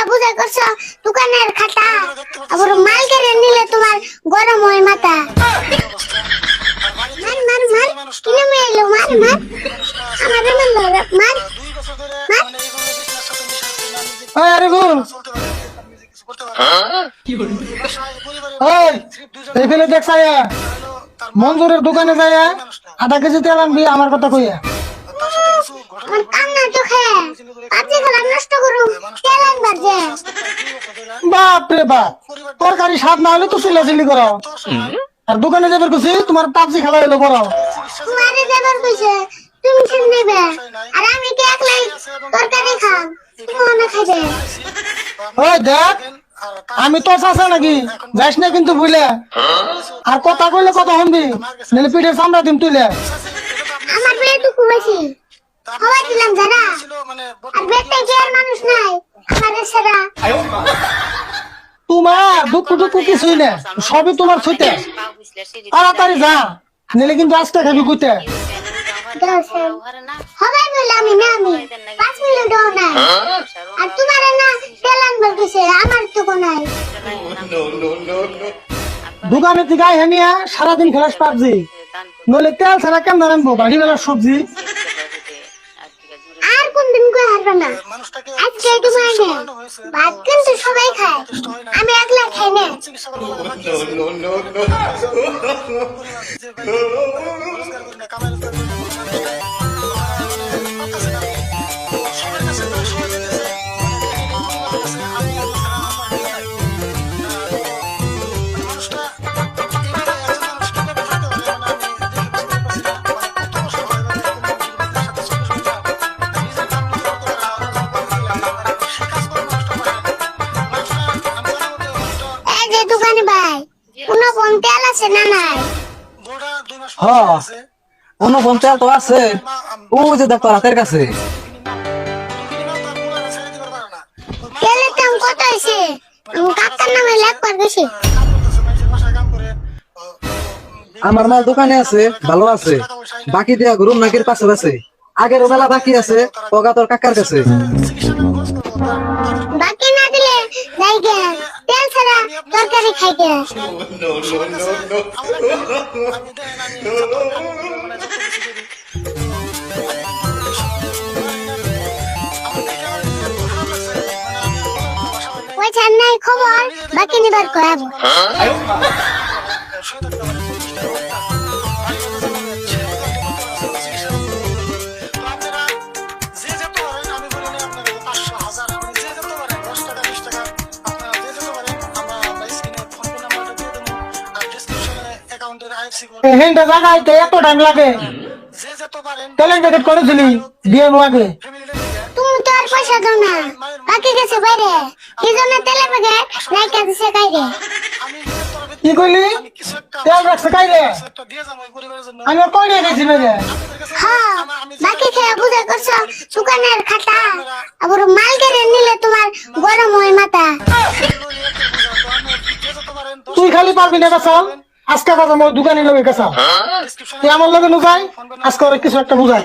খেয়ে বুঝাই করছো দোকানের খাতা আবার মাল কেড়ে নিলে তোমার গরম হয় মাথা। মার মার মার কিনে মেলো মার মার আমাদের মার মার ওই আরে গো ওই এই ফেলে দেখছায়া মঞ্জুরের দোকানে যায়া আধা কেজি তেল আনবি আমার কথা কইয়া। আমার কান্না চোখে পাঁচে খেলা নষ্ট করুম তেল আনবার যে। বাপ রে বাপ তরকারি স্বাদ না হলে তো চিল্লাচিল্লি করো আর দোকানে যাবার কুছি তোমার পাবজি খেলা হলো বড়। তোমারে দেবার কইছে তুমি খেয়ে নেবে আর আমি কি একলাই তরকারি খাম তুমি অনেক খাইবে। ওই দেখ আমি তো চাচা নাকি যাইস না কিন্তু ভুলে আর কথা কইলে কথা শুনবি নাহলে পিঠের চামড়া দিম তুলে। আমার পেটু কমেছি খাওয়াই দিলাম যারা আর পেটে কি আর মানুষ নাই আমাদের সেরা। তোমার দুঃখ দুঃখ কিছুই না সবই তোমার ছুটে তাড়াতাড়ি যা নাহলে কিন্তু আজকে খাবি কুইতে। হবে বলে আমি না আমি 5 মিনিটও নাই আর তোমার না তেল আনবার কইছে আমার তো কোনাই। দোকানে থেকে আই হানিয়া সারাদিন খেলাস পাবজি নইলে তেল ছাড়া কেমন রাখবো বাড়ি বেলার সবজি। আর কোন দিন কই হারবে না আজকে তোমার ভাত কিন্তু সবাই খায় আমি একলা খাই না। এই যে দোকানে ভাই কোন কোন তেল আছে না নাই? হ্যাঁ অন্য ফোন তেল তো আছে ও যে দেখো রাতের কাছে। তেলের দাম কত হয়েছে? কাকার নামে লেখবার গেছি। আমার মাল দোকানে আছে ভালো আছে বাকি দিয়া গরুর নাকের পাশে আছে আগের মেলা বাকি আছে ওগা তোর কাকার কাছে। বাকি না দিলে যাই গে তেল ছাড়া তরকারি খাই গে। ওই চেন্নাই খবর বাকি নিবার করাবো। হেনটা জায়গায় তো এত টাইম লাগে তেলের প্যাকেট করেছিলি দিয়ে আগে তুমি তো আর পয়সা দাও না বাকি গেছে বাইরে এই জন্য তেলে প্যাকেট রাইখা দিছে কাইরে। কি কইলি তেল রাখছে কাইরে আমি আর কই নিয়ে গেছি বাইরে। হ্যাঁ বাকি খেয়ে বুঝাই করছো দোকানের খাতা আবার মাল কেড়ে নিলে তোমার গরম হয় মাথা। তুই খালি পারবি না কাছাল আজকে কথা মোর দোকানে লগে কাছাল তুই আমার লগে নুজাই আজকে ওর কিছু একটা বুঝাই।